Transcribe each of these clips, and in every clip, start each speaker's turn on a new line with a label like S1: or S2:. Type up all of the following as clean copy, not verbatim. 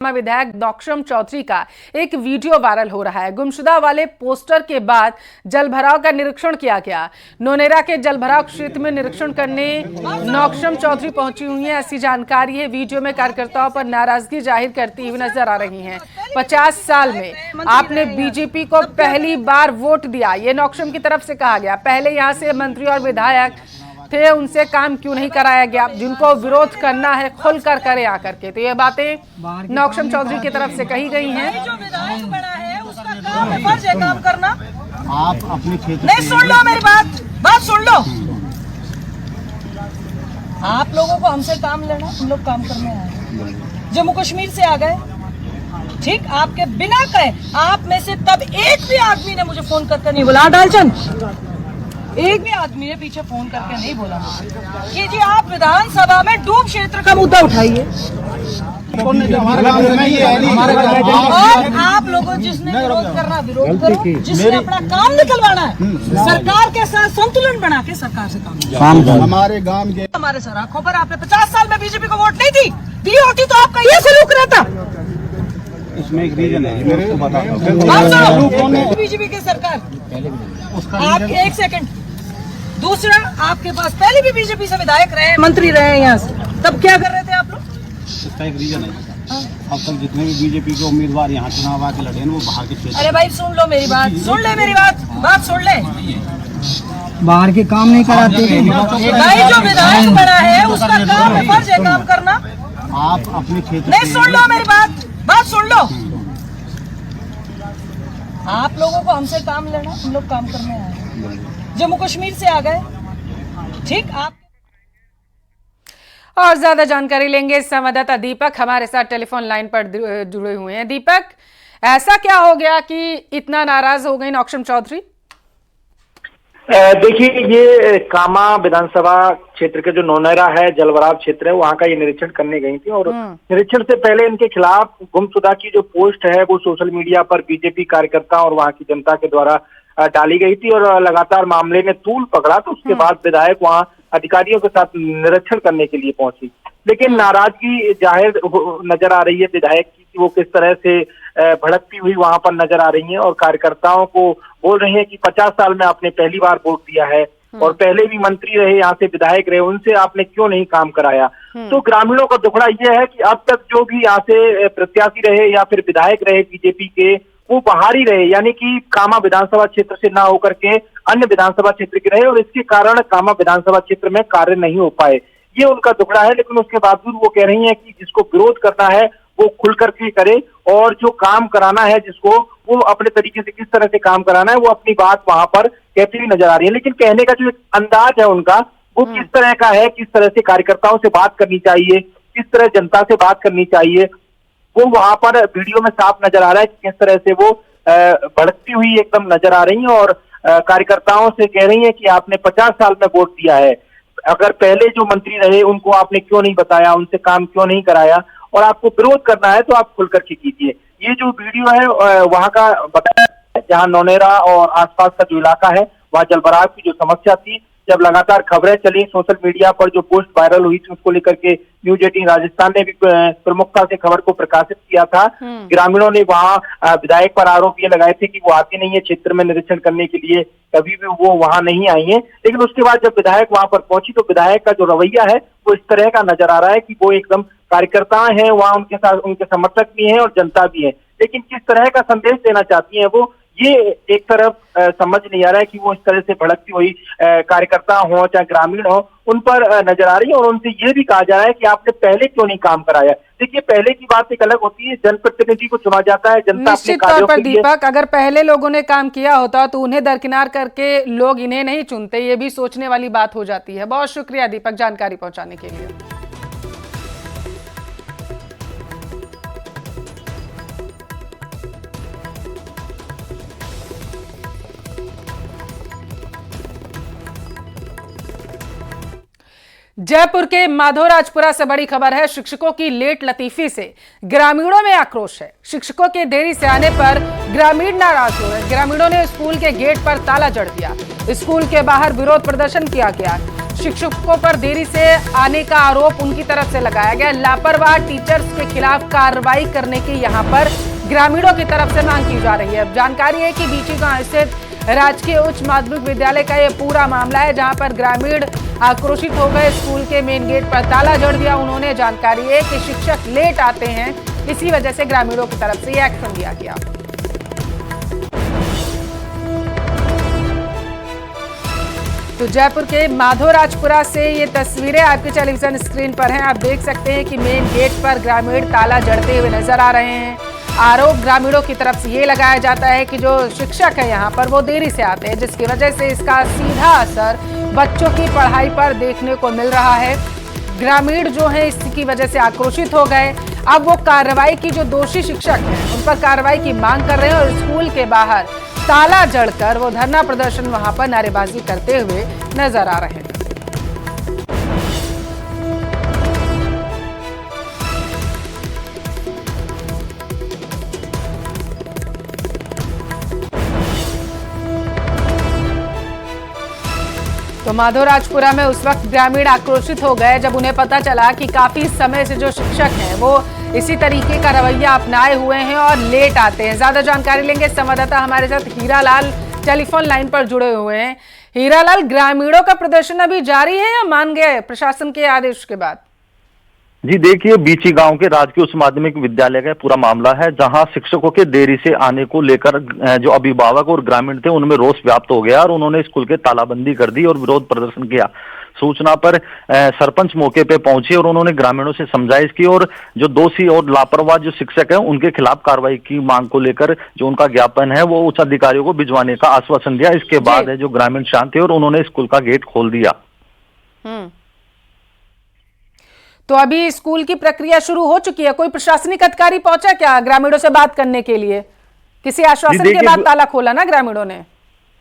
S1: विधायक नौक्षम चौधरी का एक वीडियो वायरल हो रहा है। गुमशुदा वाले पोस्टर के बाद जलभराव का निरीक्षण किया गया। नोनेरा के जलभराव क्षेत्र में निरीक्षण करने नौक्षम चौधरी पहुंची हुई है, ऐसी जानकारी है। वीडियो में कार्यकर्ताओं पर नाराजगी जाहिर करती हुई नजर आ रही हैं। 50 साल में आपने बीजेपी को पहली बार वोट दिया, ये नौक्षम की तरफ से कहा गया। पहले यहाँ से मंत्री और विधायक थे, उनसे काम क्यों नहीं कराया गया? जिनको विरोध करना है खुलकर करे आकर के। तो ये बातें नौक्षम चौधरी की तरफ से कही गई हैं।
S2: जो विधायक बना है उसका काम है, फर्ज है काम करना।
S3: आप अपने क्षेत्र
S2: नहीं, सुन लो मेरी बात सुन लो। आप लोगों को हमसे काम लेना, हम लोग काम करने आए। जम्मू कश्मीर से आ गए, ठीक, आपके बिना कहे। आप में से तब एक भी आदमी ने मुझे फोन करके नहीं बोला, डालचंद एक भी आदमी ने पीछे फोन करके नहीं बोला कि जी आप विधानसभा में डूब क्षेत्र का मुद्दा उठाइए। और आप लोगों जिसने विरोध करना विरोध करो, जिसने अपना काम निकलवाना है सरकार के साथ संतुलन बना के सरकार से काम।
S3: हमारे गांव के
S2: हमारे सर आंखों पर आपने 50 साल में बीजेपी को वोट नहीं दी होती तो आपका ये सलूक रहता।
S3: इसमें एक रीजन है, मैं उसको बताता हूं।
S2: बीजेपी की सरकार, आप एक सेकंड, दूसरा आपके पास पहले भी बीजेपी से विधायक रहे, मंत्री रहे यहाँ से, तब क्या कर रहे थे आप लोग?
S3: इसका एक रीजन है। अब तक जितने भी बीजेपी के उम्मीदवार यहाँ चुनाव आके लड़े हैं वो बाहर के क्षेत्र।
S2: अरे भाई सुन लो मेरी बात, सुन ले मेरी बात सुन ले।
S4: बाहर के काम नहीं कराते।
S2: भाई जो विधायक बना है उसका काम है, फर्ज है काम करना।
S3: आप अपने क्षेत्र
S2: नहीं, सुन लो मेरी बात सुन लो। आप लोगों को हमसे काम लेना, हम लोग काम करने आए। जम्मू कश्मीर से आ गए, ठीक, आप
S1: और ज्यादा जानकारी लेंगे। संवाददाता दीपक हमारे साथ टेलीफोन लाइन पर जुड़े हुए हैं। दीपक, ऐसा क्या हो गया कि इतना नाराज हो गई नौक्षम चौधरी?
S5: देखिए, ये कामा विधानसभा क्षेत्र के जो नोनेरा है, जलभराव क्षेत्र है, वहाँ का ये निरीक्षण करने गई थी। और निरीक्षण से पहले इनके खिलाफ गुमशुदा की जो पोस्ट है वो सोशल मीडिया पर बीजेपी कार्यकर्ता और वहाँ की जनता के द्वारा डाली गई थी और लगातार मामले में तूल पकड़ा। तो उसके बाद विधायक वहाँ अधिकारियों के साथ निरीक्षण करने के लिए पहुंची, लेकिन नाराजगी जाहिर नजर आ रही है विधायक की कि वो किस तरह से भड़कती हुई वहां पर नजर आ रही हैं और कार्यकर्ताओं को बोल रही हैं कि 50 साल में आपने पहली बार वोट दिया है और पहले भी मंत्री रहे, यहाँ से विधायक रहे, उनसे आपने क्यों नहीं काम कराया। तो ग्रामीणों का दुखड़ा यह है कि अब तक जो भी यहाँ से प्रत्याशी रहे या फिर विधायक रहे बीजेपी के, वो बाहर ही रहे, यानी कि कामा विधानसभा क्षेत्र से ना होकर के अन्य विधानसभा क्षेत्र के रहे और इसके कारण कामा विधानसभा क्षेत्र में कार्य नहीं हो पाए। ये उनका दुखड़ा है, लेकिन उसके बावजूद वो कह रही हैं कि जिसको विरोध करना है वो खुल करके करे और जो काम कराना है जिसको, वो अपने तरीके से किस तरह से काम कराना है वो अपनी बात वहां पर कहती हुई नजर आ रही है। लेकिन कहने का जो एक अंदाज है उनका, वो किस तरह का है, किस तरह से कार्यकर्ताओं से बात करनी चाहिए, किस तरह जनता से बात करनी चाहिए, वो वहां पर वीडियो में साफ नजर आ रहा है कि किस तरह से वो भड़कती हुई एकदम नजर आ रही है और कार्यकर्ताओं से कह रही है कि आपने 50 साल में वोट दिया है, अगर पहले जो मंत्री रहे उनको आपने क्यों नहीं बताया, उनसे काम क्यों नहीं कराया, और आपको विरोध करना है तो आप खुल करके कीजिए। ये जो वीडियो है वहां का बताया, जहां नोनेरा और आसपास का जो इलाका है वहां जलभराव की जो समस्या थी, जब लगातार खबरें चली सोशल मीडिया पर, जो पोस्ट वायरल हुई थी उसको लेकर के न्यूज 18 राजस्थान ने भी प्रमुखता से खबर को प्रकाशित किया था। ग्रामीणों ने वहां विधायक पर आरोप ये लगाए थे कि वो आते नहीं है क्षेत्र में निरीक्षण करने के लिए, कभी भी वो वहां नहीं आई है। लेकिन उसके बाद जब विधायक वहां पर पहुंची तो विधायक का जो रवैया है वो इस तरह का नजर आ रहा है कि वो एकदम कार्यकर्ता हैं वहां, उनके साथ उनके समर्थक भी हैं और जनता भी है, लेकिन किस तरह का संदेश देना चाहती हैं वो, ये एक तरफ समझ नहीं आ रहा है कि वो इस तरह से भड़कती हुई कार्यकर्ता हो चाहे ग्रामीण हो उन पर नजर आ रही है। और उनसे ये भी कहा जा रहा है कि आपने पहले क्यों नहीं काम कराया। देखिए, पहले की बात एक अलग होती है, जनप्रतिनिधि को चुना जाता है, जनता अपने कार्यों के लिए।
S1: दीपक, अगर पहले लोगों ने काम किया होता तो उन्हें दरकिनार करके लोग इन्हें नहीं चुनते, ये भी सोचने वाली बात हो जाती है। बहुत शुक्रिया दीपक जानकारी पहुंचाने के लिए। जयपुर के माधोराजपुरा से बड़ी खबर है। शिक्षकों की लेट लतीफी से ग्रामीणों में आक्रोश है। शिक्षकों के देरी से आने पर ग्रामीण नाराज हुए। ग्रामीणों ने स्कूल के गेट पर ताला जड़ दिया। स्कूल के बाहर विरोध प्रदर्शन किया गया। शिक्षकों पर देरी से आने का आरोप उनकी तरफ से लगाया गया। लापरवाह टीचर्स के खिलाफ कार्रवाई करने की यहां पर ग्रामीणों की तरफ से मांग की जा रही है। जानकारी है कि बीची गांव स्थित राजकीय उच्च माध्यमिक विद्यालय का यह पूरा मामला है, जहां पर ग्रामीण आक्रोशित हो गए। स्कूल के मेन गेट पर ताला जड़ दिया उन्होंने। जानकारी है कि शिक्षक लेट आते हैं, इसी वजह से ग्रामीणों की तरफ से यह एक्शन लिया गया। तो जयपुर के माधोराजपुरा से ये तस्वीरें आपके टेलीविजन स्क्रीन पर हैं। आप देख सकते हैं कि मेन गेट पर ग्रामीण ताला जड़ते हुए नजर आ रहे हैं। आरोप ग्रामीणों की तरफ से ये लगाया जाता है कि जो शिक्षक है यहाँ पर वो देरी से आते हैं, जिसकी वजह से इसका सीधा असर बच्चों की पढ़ाई पर देखने को मिल रहा है। ग्रामीण जो है इसकी वजह से आक्रोशित हो गए। अब वो कार्रवाई की, जो दोषी शिक्षक हैं उन पर कार्रवाई की मांग कर रहे हैं और स्कूल के बाहर ताला जड़कर वो धरना प्रदर्शन वहां पर नारेबाजी करते हुए नजर आ रहे हैं। तो माधोराजपुरा में उस वक्त ग्रामीण आक्रोशित हो गए जब उन्हें पता चला कि काफी समय से जो शिक्षक हैं वो इसी तरीके का रवैया अपनाए हुए हैं और लेट आते हैं। ज्यादा जानकारी लेंगे, संवाददाता हमारे साथ हीरालाल टेलीफोन लाइन पर जुड़े हुए हैं। हीरालाल, ग्रामीणों का प्रदर्शन अभी जारी है या मान गए प्रशासन के आदेश के बाद?
S6: जी देखिए, बीची गांव के राजकीय उच्च माध्यमिक विद्यालय का पूरा मामला है, जहां शिक्षकों के देरी से आने को लेकर जो अभिभावक और ग्रामीण थे उनमें रोष व्याप्त हो गया और उन्होंने स्कूल के तालाबंदी कर दी और विरोध प्रदर्शन किया। सूचना पर सरपंच मौके पे पहुंचे और उन्होंने ग्रामीणों से समझाइश की और जो दोषी और लापरवाह जो शिक्षक है उनके खिलाफ कार्रवाई की मांग को लेकर जो उनका ज्ञापन है वो उच्च अधिकारियों को भिजवाने का आश्वासन दिया। इसके बाद है जो ग्रामीण शांत थे और उन्होंने स्कूल का गेट खोल दिया।
S1: तो अभी स्कूल की प्रक्रिया शुरू हो चुकी है। कोई प्रशासनिक अधिकारी पहुंचा क्या ग्रामीणों से बात करने के लिए? किसी आश्वासन के बाद ताला खोला ना ग्रामीणों ने?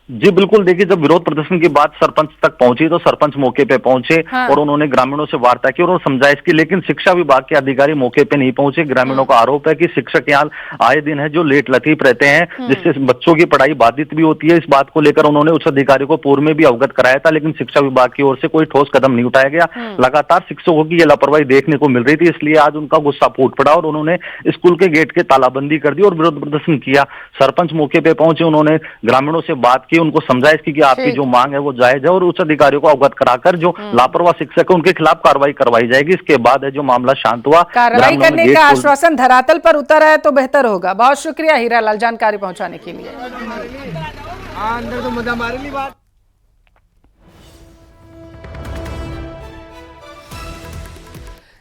S6: जी बिल्कुल, देखिए जब विरोध प्रदर्शन की बात सरपंच तक पहुंची तो सरपंच मौके पे पहुंचे और उन्होंने ग्रामीणों से वार्ता की और समझाइश की, लेकिन शिक्षा विभाग के अधिकारी मौके पे नहीं पहुंचे। ग्रामीणों का आरोप है कि शिक्षक यहाँ आए दिन है जो लेट लतीफ रहते हैं, जिससे बच्चों की पढ़ाई बाधित भी होती है। इस बात को लेकर उन्होंने उच्च अधिकारी को पूर्व में भी अवगत कराया था, लेकिन शिक्षा विभाग की ओर से कोई ठोस कदम नहीं उठाया गया। लगातार शिक्षकों की ये लापरवाही देखने को मिल रही थी, इसलिए आज उनका गुस्सा फूट पड़ा और उन्होंने स्कूल के गेट के तालाबंदी कर दी और विरोध प्रदर्शन किया। सरपंच मौके पे पहुंचे, उन्होंने ग्रामीणों से बात की, उनको समझाइश की कि आपकी जो मांग है वो जायज है और उच्च अधिकारियों को अवगत कराकर जो लापरवाह शिक्षक है उनके खिलाफ कार्रवाई करवाई जाएगी। इसके बाद है जो मामला शांत हुआ,
S1: कार्रवाई करने का आश्वासन धरातल पर उतर है तो बेहतर होगा। बहुत शुक्रिया हीरालाल जानकारी पहुंचाने के लिए।
S4: अंदर तो मुद्दा मारे ली बात।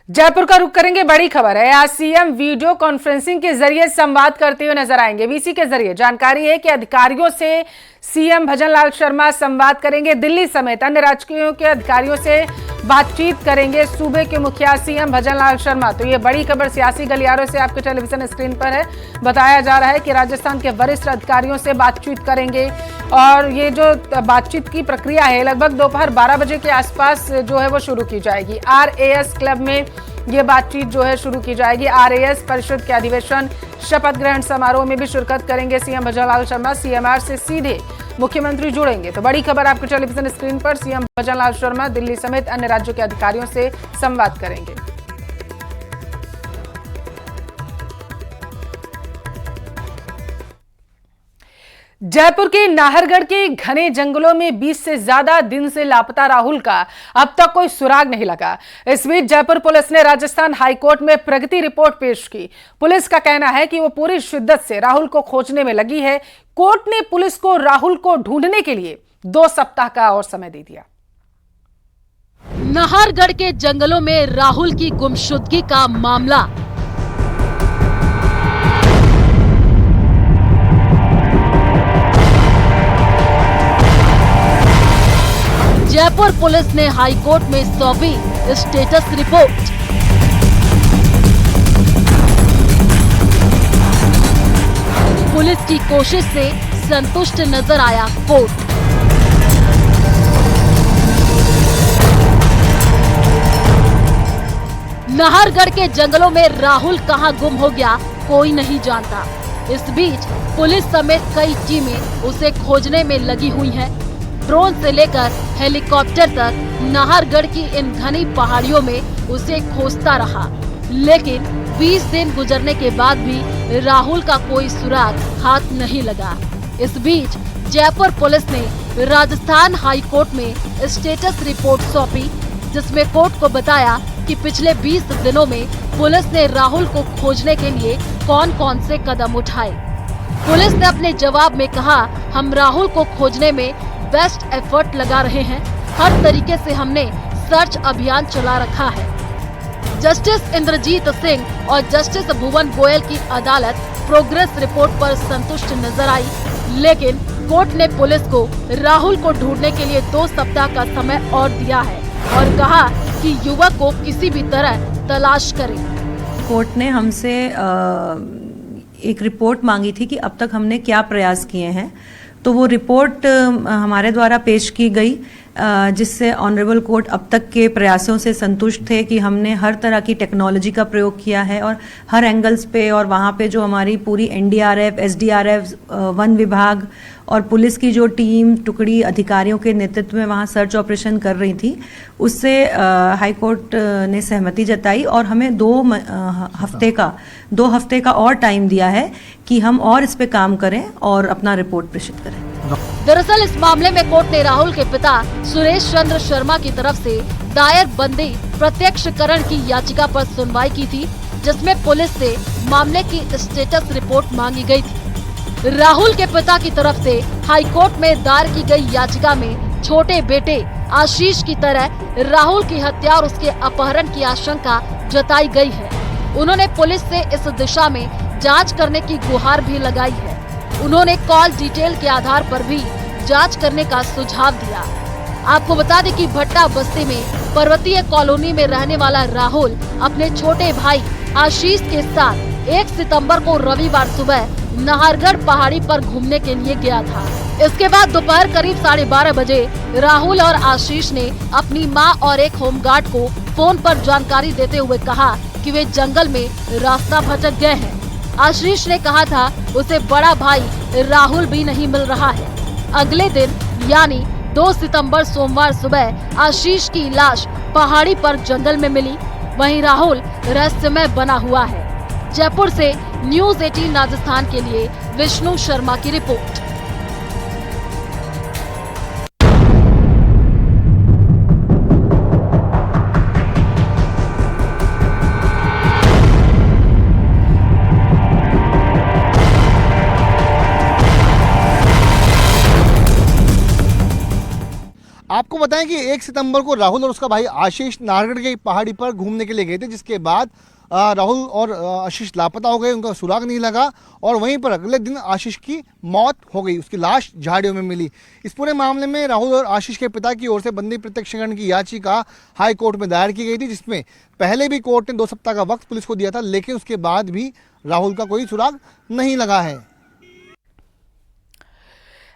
S1: जयपुर का रुख करेंगे, बड़ी खबर है। आज सीएम वीडियो कॉन्फ्रेंसिंग के जरिए संवाद करते हुए नजर आएंगे। वीसी के जरिए जानकारी है कि अधिकारियों से सीएम भजनलाल शर्मा संवाद करेंगे। दिल्ली समेत अन्य राज्यों के अधिकारियों से बातचीत करेंगे सूबे के मुखिया सीएम भजनलाल शर्मा। तो ये बड़ी खबर सियासी गलियारों से आपके टेलीविजन स्क्रीन पर है। बताया जा रहा है कि राजस्थान के वरिष्ठ अधिकारियों से बातचीत करेंगे और ये जो बातचीत की प्रक्रिया है लगभग दोपहर 12 बजे के आसपास जो है वो शुरू की जाएगी। RAS क्लब में ये बातचीत जो है शुरू की जाएगी। RAS परिषद के अधिवेशन शपथ ग्रहण समारोह में भी शिरकत करेंगे सीएम भजनलाल शर्मा। CMR से सीधे मुख्यमंत्री जुड़ेंगे। तो बड़ी खबर आपके टेलीविजन स्क्रीन पर, सीएम भजनलाल शर्मा दिल्ली समेत अन्य राज्यों के अधिकारियों से संवाद करेंगे। जयपुर के नाहरगढ़ के घने जंगलों में 20 से ज्यादा दिन से लापता राहुल का अब तक कोई सुराग नहीं लगा। इस बीच जयपुर पुलिस ने राजस्थान हाईकोर्ट में प्रगति रिपोर्ट पेश की। पुलिस का कहना है कि वो पूरी शिद्दत से राहुल को खोजने में लगी है। कोर्ट ने पुलिस को राहुल को ढूंढने के लिए 2 सप्ताह का और समय दे दिया।
S7: नाहरगढ़ के जंगलों में राहुल की गुमशुदगी का मामला। जयपुर पुलिस ने हाईकोर्ट में सौंपी स्टेटस रिपोर्ट। पुलिस की कोशिश से संतुष्ट नजर आया कोर्ट। नाहरगढ़ के जंगलों में राहुल कहां गुम हो गया कोई नहीं जानता। इस बीच पुलिस समेत कई टीमें उसे खोजने में लगी हुई हैं। ड्रोन से लेकर हेलीकॉप्टर तक नाहरगढ़ की इन घनी पहाड़ियों में उसे खोजता रहा, लेकिन 20 दिन गुजरने के बाद भी राहुल का कोई सुराग हाथ नहीं लगा। इस बीच जयपुर पुलिस ने राजस्थान हाई कोर्ट में स्टेटस रिपोर्ट सौंपी, जिसमें कोर्ट को बताया कि पिछले 20 दिनों में पुलिस ने राहुल को खोजने के लिए कौन कौन से कदम उठाए। पुलिस ने अपने जवाब में कहा, हम राहुल को खोजने में बेस्ट एफर्ट लगा रहे हैं, हर तरीके से हमने सर्च अभियान चला रखा है। जस्टिस इंद्रजीत सिंह और जस्टिस भुवन गोयल की अदालत प्रोग्रेस रिपोर्ट पर संतुष्ट नजर आई, लेकिन कोर्ट ने पुलिस को राहुल को ढूंढने के लिए 2 सप्ताह का समय और दिया है और कहा कि युवक को किसी भी तरह तलाश करें।
S8: कोर्ट ने हमसे एक रिपोर्ट मांगी थी कि अब तक हमने क्या प्रयास किए हैं, तो वो रिपोर्ट हमारे द्वारा पेश की गई, जिससे ऑनरेबल कोर्ट अब तक के प्रयासों से संतुष्ट थे कि हमने हर तरह की टेक्नोलॉजी का प्रयोग किया है और हर एंगल्स पे, और वहाँ पे जो हमारी पूरी एनडीआरएफ, एसडीआरएफ, वन विभाग और पुलिस की जो टीम टुकड़ी अधिकारियों के नेतृत्व में वहाँ सर्च ऑपरेशन कर रही थी, उससे हाई कोर्ट ने सहमति जताई और हमें 2 हफ्ते का और टाइम दिया है कि हम और इस पे काम करें और अपना रिपोर्ट प्रेषित करें।
S7: दरअसल इस मामले में कोर्ट ने राहुल के पिता सुरेश चंद्र शर्मा की तरफ से दायर बंदी प्रत्यक्षकरण की याचिका पर सुनवाई की थी, जिसमें पुलिस से मामले की स्टेटस रिपोर्ट मांगी गई थी। राहुल के पिता की तरफ से हाई कोर्ट में दायर की गई याचिका में छोटे बेटे आशीष की तरह राहुल की हत्या और उसके अपहरण की आशंका जताई गई है। उन्होंने पुलिस से इस दिशा में जांच करने की गुहार भी लगाई है। उन्होंने कॉल डिटेल के आधार पर भी जांच करने का सुझाव दिया। आपको बता दें कि भट्टा बस्ती में पर्वतीय कॉलोनी में रहने वाला राहुल अपने छोटे भाई आशीष के साथ 1 सितंबर को रविवार सुबह नाहरगढ़ पहाड़ी पर घूमने के लिए गया था। इसके बाद दोपहर करीब 12:30 बजे राहुल और आशीष ने अपनी मां और एक होमगार्ड को फोन पर जानकारी देते हुए कहा कि वे जंगल में रास्ता भटक गए हैं। आशीष ने कहा था उसे बड़ा भाई राहुल भी नहीं मिल रहा है। अगले दिन यानी 2 सितंबर सोमवार सुबह आशीष की लाश पहाड़ी पर जंगल में मिली। वहीं राहुल रहस्यमय बना हुआ है। जयपुर से न्यूज़ 18 राजस्थान के लिए विष्णु शर्मा की रिपोर्ट।
S4: आपको बताएं कि 1 सितंबर को राहुल और उसका भाई आशीष नाहरगढ़ की पहाड़ी पर घूमने के लिए गए थे, जिसके बाद राहुल और आशीष लापता हो गए, उनका सुराग नहीं लगा और वहीं पर अगले दिन आशीष की मौत हो गई, उसकी लाश झाड़ियों में मिली। इस पूरे मामले में राहुल और आशीष के पिता की ओर से बंदी प्रत्यक्षकरण की याचिका हाई कोर्ट में दायर की गई थी, जिसमें पहले भी कोर्ट ने 2 सप्ताह का वक्त पुलिस को दिया था, लेकिन उसके बाद भी राहुल का कोई सुराग नहीं लगा है।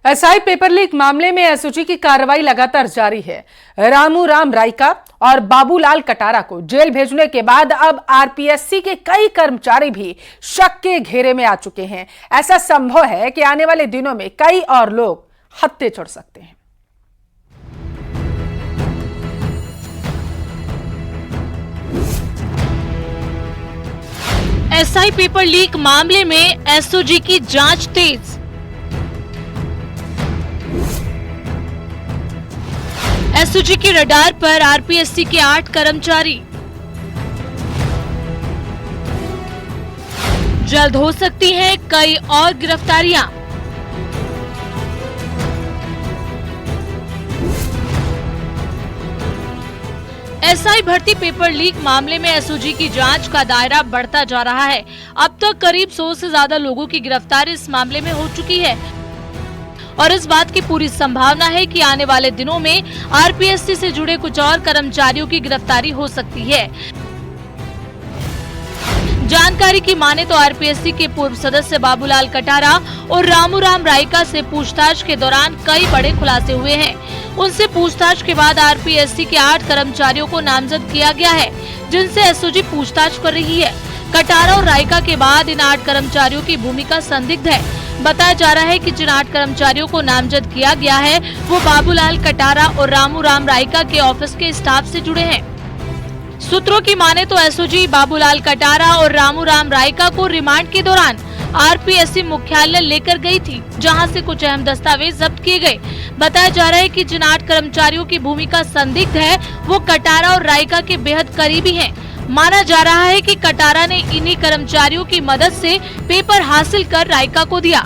S1: एसआई पेपर लीक मामले में एसओजी की कार्रवाई लगातार जारी है। रामू राम रायका और बाबूलाल कटारा को जेल भेजने के बाद अब आरपीएससी के कई कर्मचारी भी शक के घेरे में आ चुके हैं। ऐसा संभव है कि आने वाले दिनों में कई और लोग हत्थे चढ़ सकते हैं।
S9: एसआई पेपर लीक मामले में एसओजी की जांच तेज। एसओजी के रडार पर आरपीएससी के 8 कर्मचारी। जल्द हो सकती हैं कई और गिरफ्तारियां। एसआई भर्ती पेपर लीक मामले में एसओजी की जांच का दायरा बढ़ता जा रहा है। अब तक करीब 100 से ज्यादा लोगों की गिरफ्तारी इस मामले में हो चुकी है और इस बात की पूरी संभावना है कि आने वाले दिनों में आरपीएससी से जुड़े कुछ और कर्मचारियों की गिरफ्तारी हो सकती है। जानकारी की माने तो आरपीएससी के पूर्व सदस्य बाबूलाल कटारा और रामू राम रायका से पूछताछ के दौरान कई बड़े खुलासे हुए हैं। उनसे पूछताछ के बाद आरपीएससी के 8 कर्मचारियों को नामजद किया गया है, जिनसे एसओजी पूछताछ कर रही है। कटारा और रायका के बाद इन 8 कर्मचारियों की भूमिका संदिग्ध है। बताया जा रहा है कि जिन 8 कर्मचारियों को नामजद किया गया है वो बाबूलाल कटारा और रामू राम रायका के ऑफिस के स्टाफ से जुड़े हैं। सूत्रों की माने तो एसओजी बाबूलाल कटारा और रामू राम रायका को रिमांड के दौरान आरपीएससी मुख्यालय लेकर गई थी, जहां से कुछ अहम दस्तावेज जब्त किए गए। बताया जा रहा है कि जिन 8 कर्मचारियों की भूमिका संदिग्ध है वो कटारा और रायका के बेहद करीबी हैं। माना जा रहा है कि कटारा ने इन्हीं कर्मचारियों की मदद से पेपर हासिल कर रायका को दिया।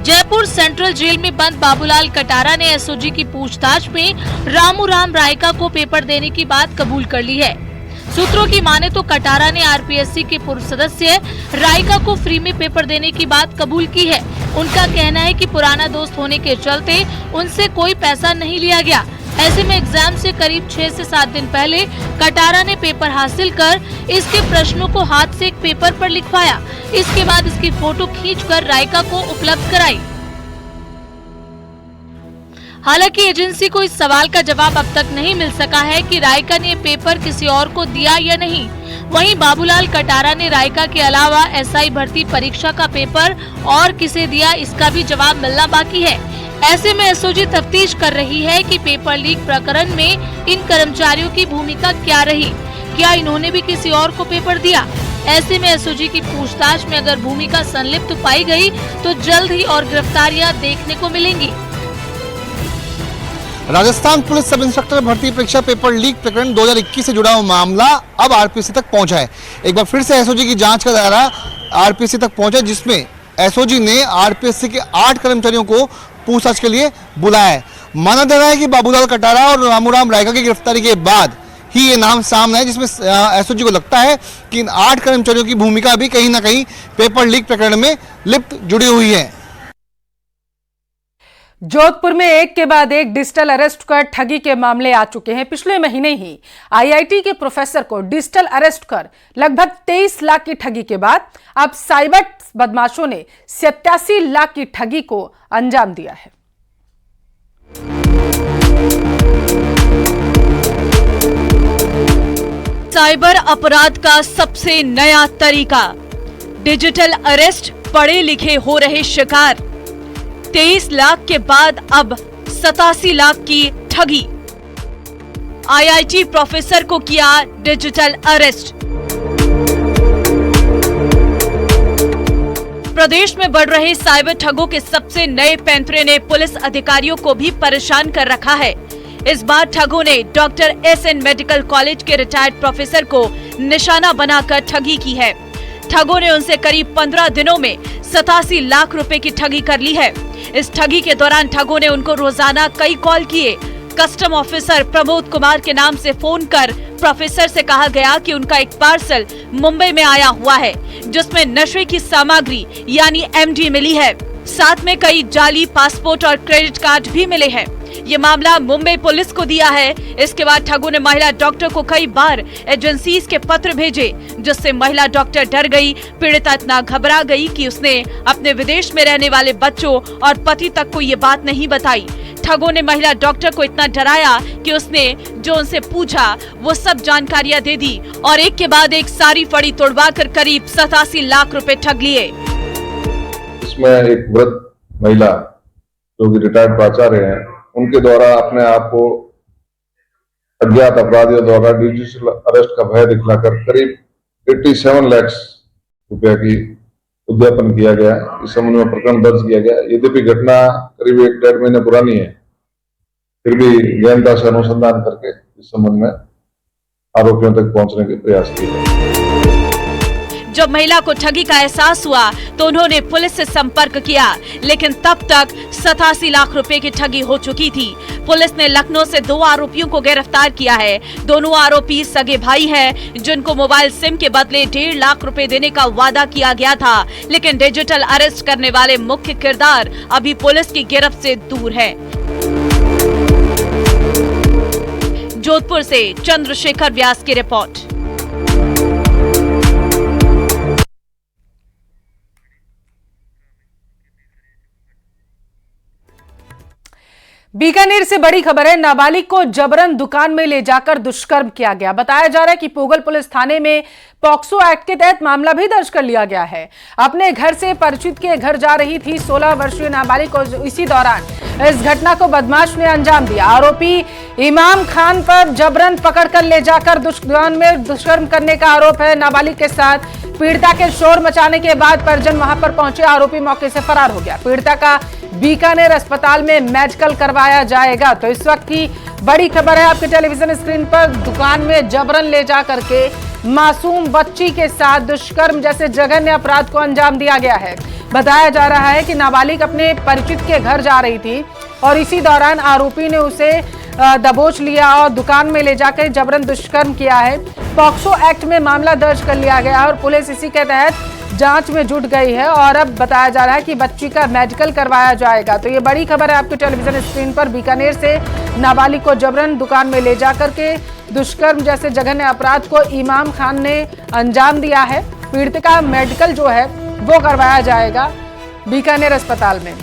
S9: जयपुर सेंट्रल जेल में बंद बाबूलाल कटारा ने एसओजी की पूछताछ में रामू राम रायका को पेपर देने की बात कबूल कर ली है। सूत्रों की माने तो कटारा ने आरपीएससी के पूर्व सदस्य रायका को फ्री में पेपर देने की बात कबूल की है। उनका कहना है कि पुराना दोस्त होने के चलते उनसे कोई पैसा नहीं लिया गया। ऐसे में एग्जाम से करीब 6 से 7 दिन पहले कटारा ने पेपर हासिल कर इसके प्रश्नों को हाथ से एक पेपर पर लिखवाया। इसके बाद इसकी फोटो खींचकर रायका को उपलब्ध कराई। हालांकि एजेंसी को इस सवाल का जवाब अब तक नहीं मिल सका है कि रायका ने पेपर किसी और को दिया या नहीं। वहीं बाबूलाल कटारा ने रायका के अलावा एसआई भर्ती परीक्षा का पेपर और किसे दिया, इसका भी जवाब मिलना बाकी है। ऐसे में एसओजी तफ्तीश कर रही है कि पेपर लीक प्रकरण में इन कर्मचारियों की भूमिका क्या रही, क्या इन्होंने भी किसी और को पेपर दिया। ऐसे में एसओजी की पूछताछ में अगर भूमिका संलिप्त पाई गई तो जल्द ही और गिरफ्तारियां देखने को मिलेंगी।
S4: राजस्थान पुलिस सब इंस्पेक्टर भर्ती परीक्षा पेपर लीक प्रकरण 2021 से जुड़ा हुआ मामला अब आरपीसी तक पहुंचा है। एक बार फिर से एसओजी की जांच का दायरा आरपीसी तक पहुंचा, जिसमें एसओजी ने आरपीएससी के 8 कर्मचारियों को पूछताछ के लिए बुलाया है। माना जा रहा है कि बाबूलाल कटारा और रामूराम रायका की गिरफ्तारी के बाद ही ये नाम सामने है, जिसमें एसओजी को लगता है कि इन 8 कर्मचारियों की भूमिका भी कहीं ना कहीं पेपर लीक प्रकरण में लिप्त जुड़ी हुई है।
S1: जोधपुर में एक के बाद एक डिजिटल अरेस्ट कर ठगी के मामले आ चुके हैं। पिछले महीने ही आईआईटी के प्रोफेसर को डिजिटल अरेस्ट कर लगभग 23 लाख की ठगी के बाद अब साइबर बदमाशों ने 87 लाख की ठगी को अंजाम दिया है।
S10: साइबर अपराध का सबसे नया तरीका, डिजिटल अरेस्ट, पढ़े लिखे हो रहे शिकार। 23 लाख के बाद अब 87 लाख की ठगी। आईआईटी प्रोफेसर को किया डिजिटल अरेस्ट। प्रदेश में बढ़ रहे साइबर ठगों के सबसे नए पैंतरे ने पुलिस अधिकारियों को भी परेशान कर रखा है। इस बार ठगों ने डॉक्टर एसएन मेडिकल कॉलेज के रिटायर्ड प्रोफेसर को निशाना बनाकर ठगी की है। ठगों ने उनसे करीब 15 दिनों में 87 लाख रुपए की ठगी कर ली है। इस ठगी के दौरान ठगों ने उनको रोजाना कई कॉल किए। कस्टम ऑफिसर प्रमोद कुमार के नाम से फोन कर प्रोफेसर से कहा गया कि उनका एक पार्सल मुंबई में आया हुआ है, जिसमें नशे की सामग्री यानी एमडी मिली है। साथ में कई जाली पासपोर्ट और क्रेडिट कार्ड भी मिले हैं। ये मामला मुंबई पुलिस को दिया है। इसके बाद ठगों ने महिला डॉक्टर को कई बार एजेंसीज के पत्र भेजे, जिससे महिला डॉक्टर डर गई। पीड़िता इतना घबरा गई कि उसने अपने विदेश में रहने वाले बच्चों और पति तक को ये बात नहीं बताई। ठगों ने महिला डॉक्टर को इतना डराया कि उसने जो उनसे पूछा वो सब जानकारियां दे दी और एक के बाद एक सारी फड़ी तोड़वाकर करीब 87 लाख रुपए ठग लिए।
S11: इसमें एक वृद्ध महिला जो कि रिटायर्ड प्राचार्य हैं, उनके द्वारा अपने आप को अज्ञात अपराधियों द्वारा डिजिटल अरेस्ट का भय दिखलाकर करीब 87 लाख रुपया की उद्यापन किया गया। इस संबंध में प्रकरण दर्ज किया गया। यद्यपि घटना करीब 1-1.5 महीने पुरानी है, फिर भी गहनता से अनुसंधान करके इस संबंध में आरोपियों तक पहुंचने के प्रयास किए गए।
S10: जब महिला को ठगी का एहसास हुआ तो उन्होंने पुलिस से संपर्क किया, लेकिन तब तक 87 लाख रुपए की ठगी हो चुकी थी। पुलिस ने लखनऊ से 2 आरोपियों को गिरफ्तार किया है। दोनों आरोपी सगे भाई हैं, जिनको मोबाइल सिम के बदले 1.5 लाख रुपए देने का वादा किया गया था, लेकिन डिजिटल अरेस्ट करने वाले मुख्य किरदार अभी पुलिस की गिरफ्त से दूर है। जोधपुर से चंद्रशेखर व्यास की रिपोर्ट।
S1: बीकानेर से बड़ी खबर है। नाबालिग को जबरन दुकान में ले जाकर दुष्कर्म किया गया। बताया जा रहा है कि पोगल पुलिस थाने में पॉक्सो एक्ट के तहत मामला भी दर्ज कर लिया गया है। अपने घर से परिचित के घर जा रही थी 16 वर्षीय नाबालिग को। इसी दौरान इस घटना को बदमाश ने अंजाम दिया। आरोपी इमाम खान पर जबरन पकड़कर ले जाकर दुकान में दुष्कर्म करने का आरोप है। नाबालिग के साथ पीड़िता के शोर मचाने के बाद परिजन वहां पर पहुंचे। आरोपी मौके से फरार हो गया। पीड़िता का बीकानेर अस्पताल में मेडिकल करवाया जाएगा। तो इस वक्त की बड़ी खबर है आपके टेलीविजन स्क्रीन पर। दुकान में जबरन ले जा करके मासूम बच्ची के साथ दुष्कर्म जैसे जघन्य अपराध को अंजाम दिया गया है। बताया जा रहा है कि नाबालिग अपने परिचित के घर जा रही थी और इसी दौरान आरोपी ने उसे दबोच लिया और दुकान में ले जाकर जबरन दुष्कर्म किया है। पॉक्सो एक्ट में मामला दर्ज कर लिया गया और पुलिस इसी के तहत जांच में जुट गई है और अब बताया जा रहा है कि बच्ची का मेडिकल करवाया जाएगा। तो ये बड़ी खबर है आपके टेलीविजन स्क्रीन पर। बीकानेर से नाबालिग को जबरन दुकान में ले जाकर के दुष्कर्म जैसे जघन्य अपराध को इमाम खान ने अंजाम दिया है। पीड़ित का मेडिकल जो है वो करवाया जाएगा बीकानेर अस्पताल में।